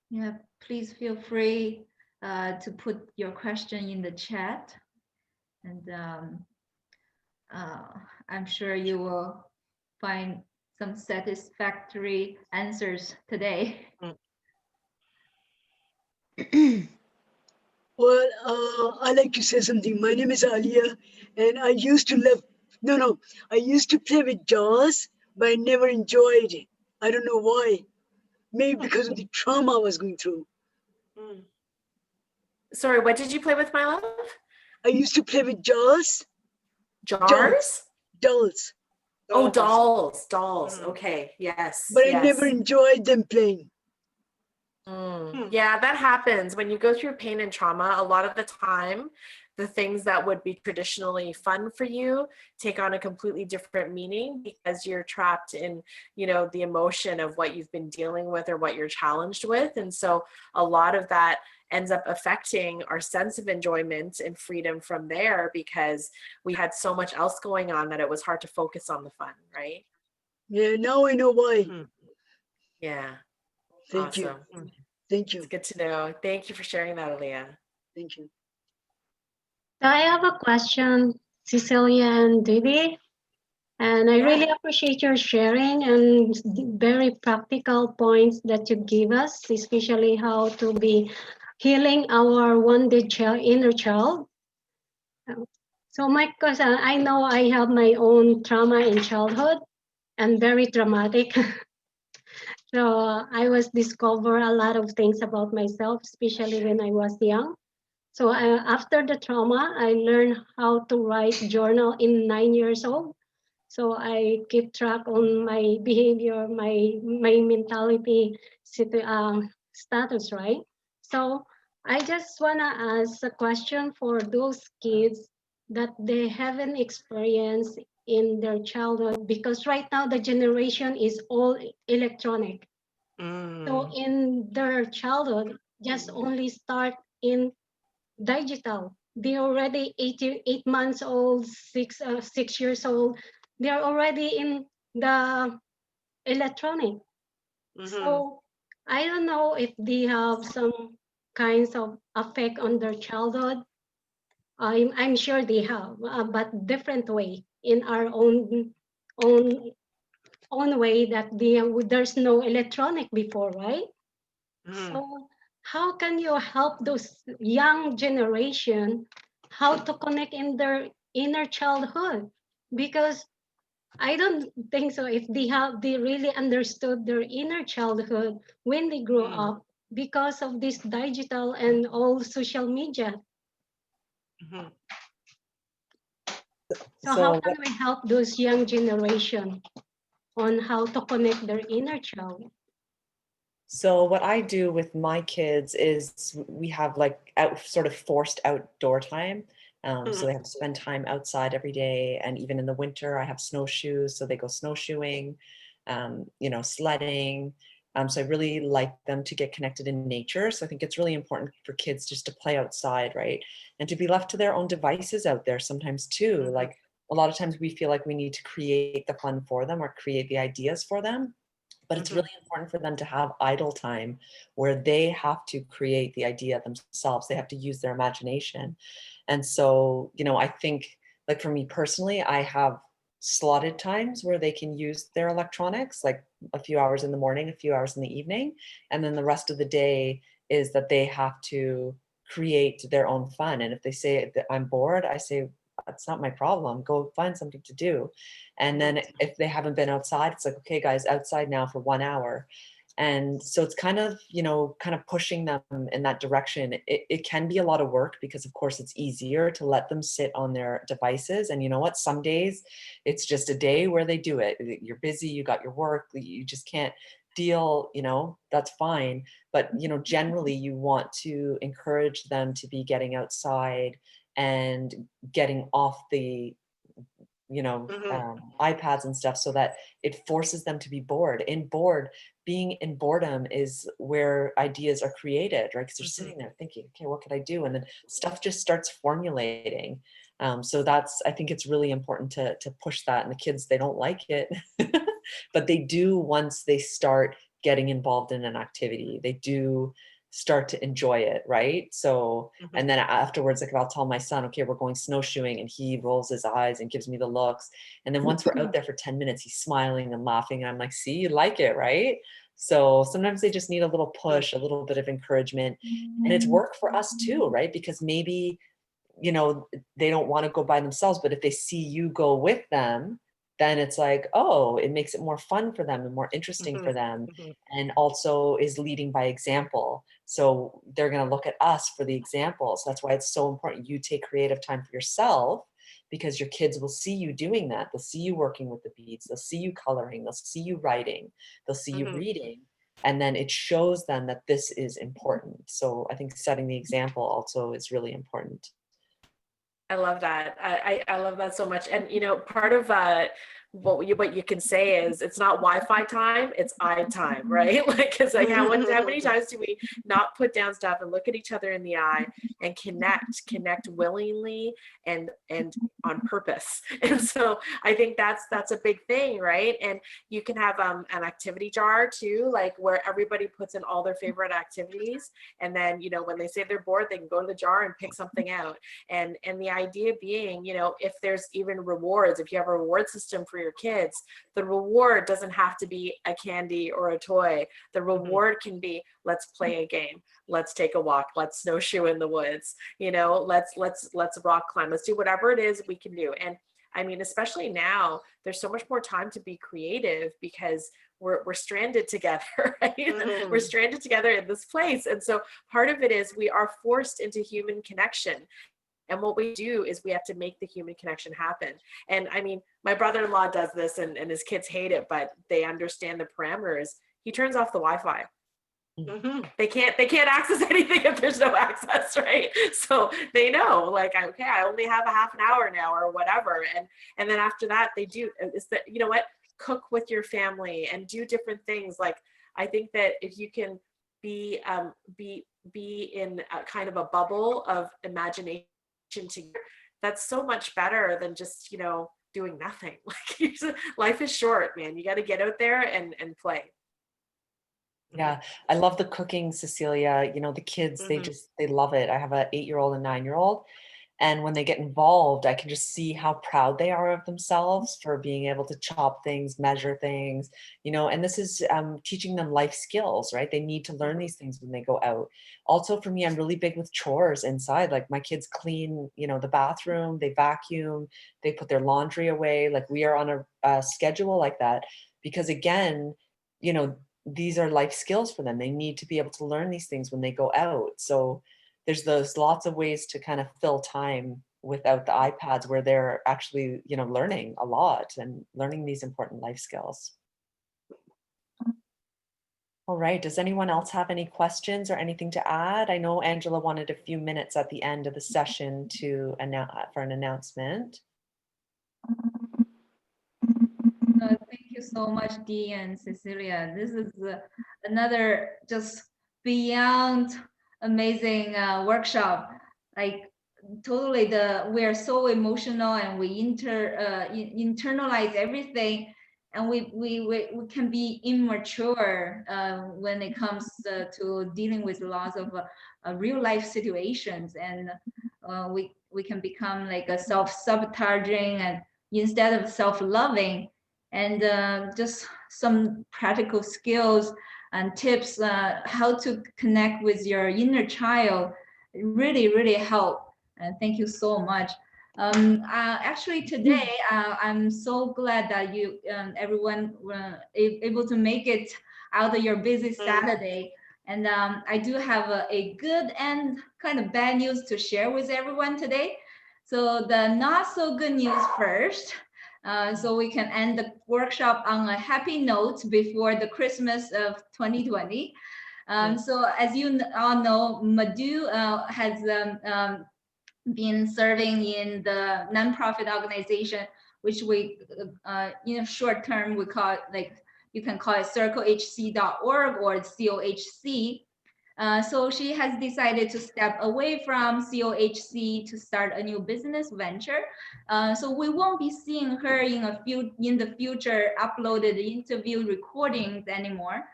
Yeah, please feel free to put your question in the chat. And I'm sure you will find some satisfactory answers today. Well, I like to say something. My name is Alia, and I used to love. No, I used to play with dolls, but I never enjoyed it. I don't know why. Maybe because of the trauma I was going through. Mm. Sorry, what did you play with, my love? I used to play with dolls, Jars? dolls, Oh, Dolls. dolls. Mhm. Okay, yes, but I yes. never enjoyed them playing. Yeah, that happens when you go through pain and trauma. A lot of the time, the things that would be traditionally fun for you take on a completely different meaning because you're trapped in, the emotion of what you've been dealing with or what you're challenged with. And so a lot of that ends up affecting our sense of enjoyment and freedom from there because we had so much else going on that it was hard to focus on the fun, right? Yeah, now I know why. Mhm. Yeah, Thank you. awesome. Thank It's you. good to know. Thank you for sharing that, Aaliyah. Thank you. So I have a question, Cecilia and Didi, and I Yeah. really appreciate your sharing and very practical points that you give us, especially how to be healing our wounded child, inner child. So my question, I know I have my own trauma in childhood and very traumatic. So I was discover a lot of things about myself, especially when I was young. So after the trauma, I learned how to write journal in 9 years old. So I keep track on my behavior, my mentality status, right? So I just wanna ask a question for those kids that they haven't experienced in their childhood because right now the generation is all electronic. So Mm. in their childhood, just only start in digital. They're already 8 months old, 6 years old. They're already in the electronic. Mhm. So I don't know if they have some kinds of effect on their childhood. I'm sure they have, but different way in our own own way that there's no electronic before, right? Mhm. So how can you help those young generation how to connect in their inner childhood? Because I don't think so if they really understood their inner childhood when they grew Mm. up because of this digital and all social media. Mhm. So how So can we help those young generation on how to connect their inner child? So what I do with my kids is we have like sort of forced outdoor time. So they have to spend time outside every day. And even in the winter, I have snowshoes. So they go snowshoeing, sledding. So I really like them to get connected in nature. So I think it's really important for kids just to play outside, right? And to be left to their own devices out there sometimes too. Mhm. Like a lot of times we feel like we need to create the fun for them or create the ideas for them. But it's Mhm. really important for them to have idle time where they have to create the idea themselves. They have to use their imagination. And so, I think like for me personally, I have slotted times where they can use their electronics, like a few hours in the morning, a few hours in the evening. And then the rest of the day is that they have to create their own fun. And if they say that I'm bored, I say, that's not my problem. Go find something to do. And then if they haven't been outside, it's like, okay, guys, outside now for 1 hour. And so it's kind of, kind of pushing them in that direction. It can be a lot of work because, of course, it's easier to let them sit on their devices. And you know what? Some days it's just a day where they do it. You're busy, you got your work, you just can't deal, that's fine. But, generally you want to encourage them to be getting outside and getting off the Mhm. iPads and stuff so that it forces them to be bored. Being in boredom is where ideas are created, right? Because they're Mhm. sitting there thinking, okay, what could I do? And then stuff just starts formulating. So I think it's really important to push that. And the kids, they don't like it, but they do once they start getting involved in an activity. They do start to enjoy it, right? So, and then afterwards, like I'll tell my son, okay, we're going snowshoeing, and he rolls his eyes and gives me the looks. And then once we're out there for 10 minutes, he's smiling and laughing. And I'm like, see, you like it, right? So sometimes they just need a little push, a little bit of encouragement. And it's work for us too, right? Because maybe, you know, they don't want to go by themselves, but if they see you go with them, then it's like, oh, it makes it more fun for them and more interesting for them. And also is leading by example. So they're going to look at us for the example. So that's why it's so important you take creative time for yourself, because your kids will see you doing that. They'll see you working with the beads. They'll see you coloring. They'll see you writing. They'll see you reading. And then it shows them that this is important. So I think setting the example also is really important. I love that. I love that so much. And, you know, part of what you can say is it's not Wi-Fi time, it's eye time, right? Like, it's like how many times do we not put down stuff and look at each other in the eye and connect willingly and on purpose. And so I think that's a big thing, right? And you can have an activity jar too, like where everybody puts in all their favorite activities, and then, you know, when they say they're bored, they can go to the jar and pick something out. And the idea being, you know, if there's even rewards, if you have a reward system for your kids, the reward doesn't have to be a candy or a toy. The reward can be, let's play a game, let's take a walk, let's snowshoe in the woods, you know, let's rock climb, let's do whatever it is we can do. And I mean, especially now, there's so much more time to be creative because we're stranded together, right? We're stranded together in this place. And so part of it is we are forced into human connection. And what we do is we have to make the human connection happen. And I mean, my brother-in-law does this and his kids hate it, but they understand the parameters. He turns off the Wi-Fi. They can't access anything if there's no access, right? So they know, like, okay, I only have a half an hour now or whatever. And then after that, they do, is that, you know what, cook with your family and do different things. Like, I think that if you can be in a kind of a bubble of imagination together, that's so much better than just, you know, doing nothing. Like, life is short, man. You got to get out there and play. Yeah, I love the cooking, Cecilia. You know, the kids, they love it. I have a 8-year-old and 9-year-old. And when they get involved, I can just see how proud they are of themselves for being able to chop things, measure things, you know, and this is teaching them life skills, right? They need to learn these things when they go out. Also for me, I'm really big with chores inside. Like my kids clean, you know, the bathroom, they vacuum, they put their laundry away. Like we are on a schedule like that because again, you know, these are life skills for them. They need to be able to learn these things when they go out. So there's lots of ways to kind of fill time without the iPads where they're actually, you know, learning a lot and learning these important life skills. All right, does anyone else have any questions or anything to add? I know Angela wanted a few minutes at the end of the session to for an announcement. Thank you so much, Dee and Cecilia. This is another just beyond amazing workshop. Like totally, we are so emotional and we internalize everything, and we can be immature when it comes to dealing with lots of real life situations, and we can become like a self-sabotaging and instead of self-loving. And just some practical skills and tips how to connect with your inner child really help. And thank you so much. Actually today I'm so glad that you everyone were able to make it out of your busy Saturday. And I do have a good and kind of bad news to share with everyone today. So the not so good news first. So we can end the workshop on a happy note before the Christmas of 2020. So as you all know, Madhu has been serving in the nonprofit organization, which we, in a short term, we call it, like, you can call it circlehc.org or COHC. So she has decided to step away from COHC to start a new business venture. So we won't be seeing her in the future uploaded interview recordings anymore.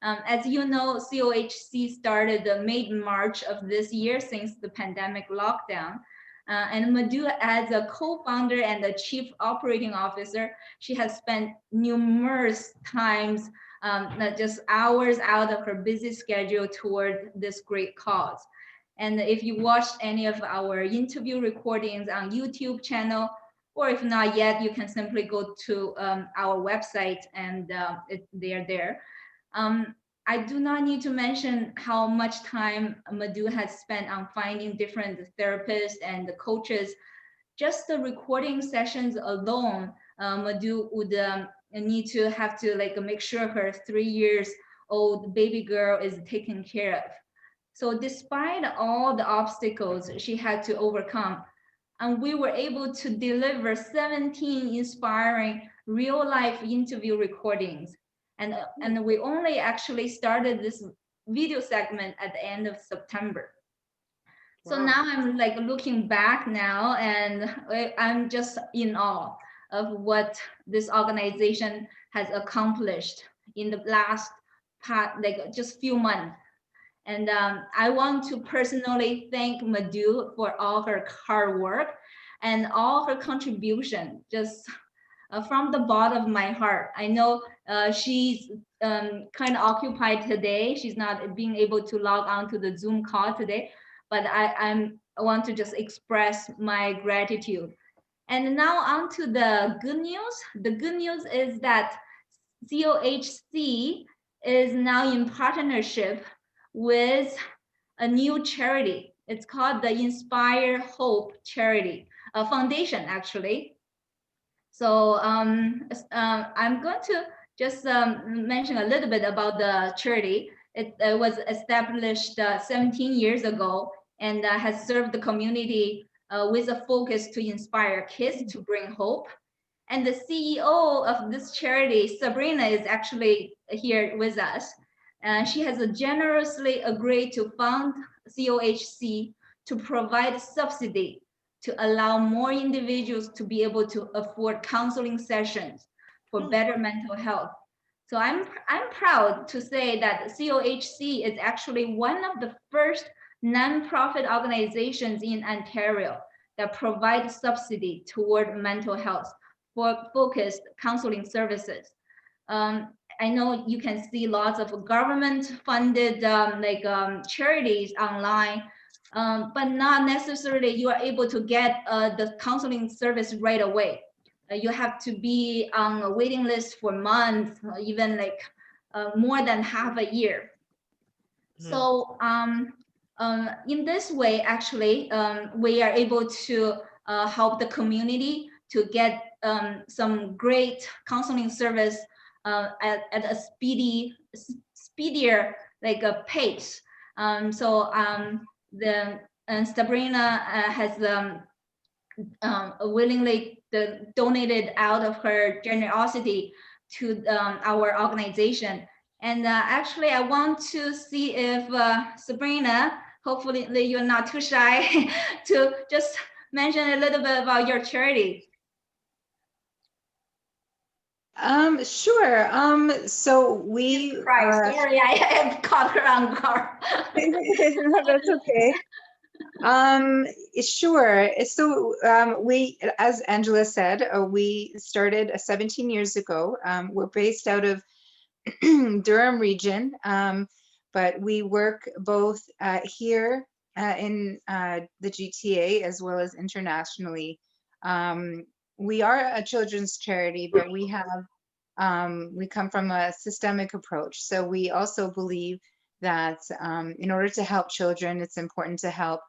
As you know, COHC started mid-March of this year since the pandemic lockdown. And Madhu, as a co-founder and the chief operating officer, she has spent numerous times, not just hours out of her busy schedule toward this great cause. And if you watched any of our interview recordings on YouTube channel, or if not yet, you can simply go to our website and they are there. I do not need to mention how much time Madhu has spent on finding different therapists and coaches. Just the recording sessions alone, Madhu would need to have to make sure her 3 years old baby girl is taken care of. So despite all the obstacles she had to overcome, and we were able to deliver 17 inspiring real life interview recordings. And we only actually started this video segment at the end of September. So Wow. now I'm looking back now, and I'm just in awe of what this organization has accomplished in the last just few months. And I want to personally thank Madhu for all her hard work and all her contribution, just from the bottom of my heart. I know she's kind of occupied today. She's not being able to log on to the Zoom call today, but I want to just express my gratitude. And now on to the good news. The good news is that COHC is now in partnership with a new charity. It's called the Inspire Hope Charity Foundation, actually. So I'm going to just mention a little bit about the charity. It was established 17 years ago and has served the community with a focus to inspire kids to bring hope. And the CEO of this charity, Sabrina, is actually here with us. She has generously agreed to fund COHC to provide subsidy to allow more individuals to be able to afford counseling sessions for better mental health. So I'm proud to say that COHC is actually one of the first nonprofit organizations in Ontario that provide subsidy toward mental health for focused counseling services. I know you can see lots of government-funded charities online, but not necessarily you are able to get the counseling service right away. You have to be on a waiting list for months, even more than half a year. So in this way, actually, we are able to help the community to get some great counseling service at a speedier pace. Sabrina has willingly donated out of her generosity to our organization. And actually, I want to see if Sabrina, hopefully you're not too shy to just mention a little bit about your charity. Sure. So we Sorry, I caught her on guard. No, that's okay. Sure. So we, as Angela said, we started 17 years ago. We're based out of Durham region, but we work both here in the GTA as well as internationally. We are a children's charity, but we come from a systemic approach. So we also believe that in order to help children, it's important to help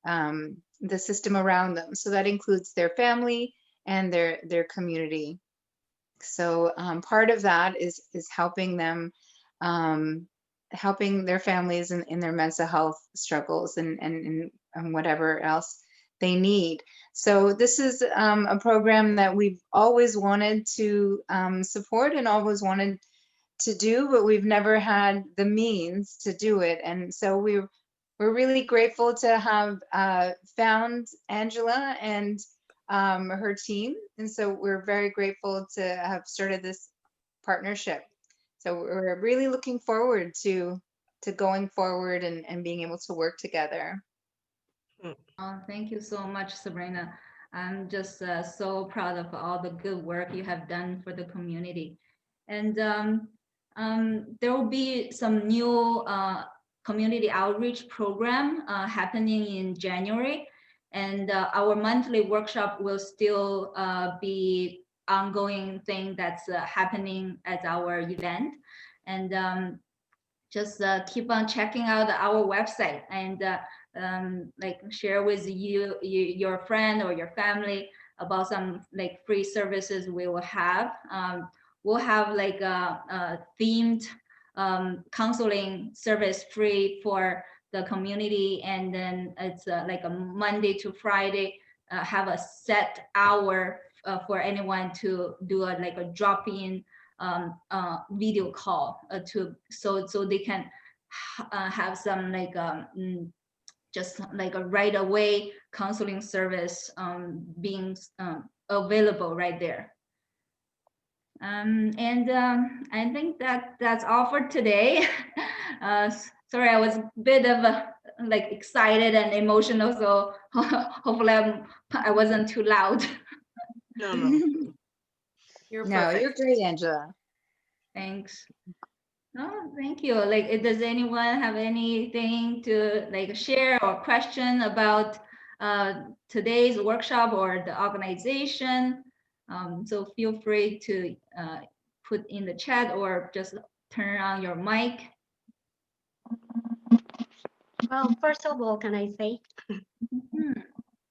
the system around them. So that includes their family and their community. So part of that is helping them, helping their families in their mental health struggles and whatever else they need. So this is a program that we've always wanted to support and always wanted to do, but we've never had the means to do it. And so we're really grateful to have found Angela and her team. And so we're very grateful to have started this partnership. So we're really looking forward to going forward and being able to work together. Oh, thank you so much, Sabrina. I'm just so proud of all the good work you have done for the community. And there will be some new community outreach program happening in January. And our monthly workshop will still be ongoing thing that's happening at our event. And just keep on checking out our website and like share with your friend or your family about some like free services we will have. We'll have like a themed counseling service free for the community, and then it's like a Monday to Friday, have a set hour for anyone to do like a drop-in video call so they can have some like just like a right away counseling service being available right there. I think that's all for today. Sorry, I was a bit of like excited and emotional, so hopefully I wasn't too loud. No, no. You're No, perfect. you're great, Angela. Thanks. No, thank you. Like, does anyone have anything to like share or question about today's workshop or the organization? So feel free to put in the chat or just turn on your mic. Well, first of all, can I say,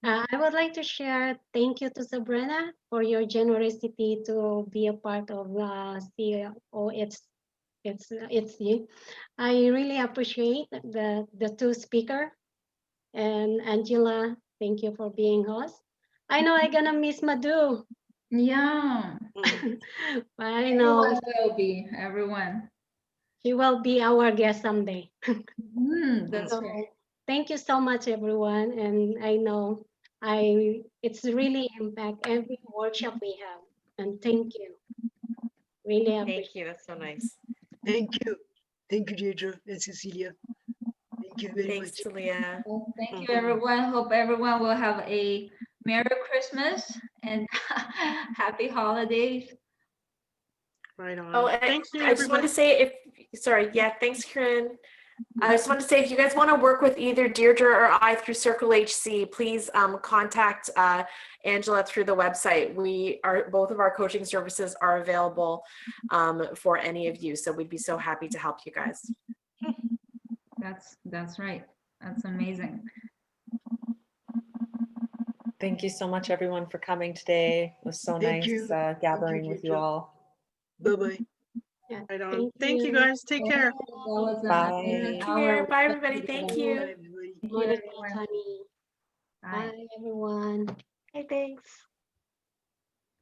I would like to share thank you to Sabrina for your generosity to be a part of CEO. It's you. I really appreciate the two speaker, and Angela, thank you for being host. I know I'm gonna miss Madhu, Yeah, but I know everyone will be, everyone. she will be our guest someday. That's So right. thank you so much, everyone, and I know it's really impact every workshop we have, and thank you. Really appreciate. Thank you. That's so nice. Thank you. Thank you, Deirdre and Cecilia. Thank you very Thanks, much. Talia. Well, thank you, everyone. Hope everyone will have a Merry Christmas and Happy Holidays. Right on. Oh, and Thank you, I just want everybody. to say sorry, yeah, thanks, Corinne. I just want to say if you guys want to work with either Deirdre or I through Circle HC, please contact Angela through the website. Both of our coaching services are available for any of you. So we'd be so happy to help you guys. That's right. That's amazing. Thank you so much, everyone, for coming today. It was so Thank nice you. gathering with you Deirdre. all. Bye-bye. Yeah, Right on. Thank you, guys. Take care. That was Bye. an Take hour. care. Bye, everybody. Thank Bye, you. everybody. Thank you, Wonderful, everyone. Honey. Bye. Bye, everyone. Hey, thanks.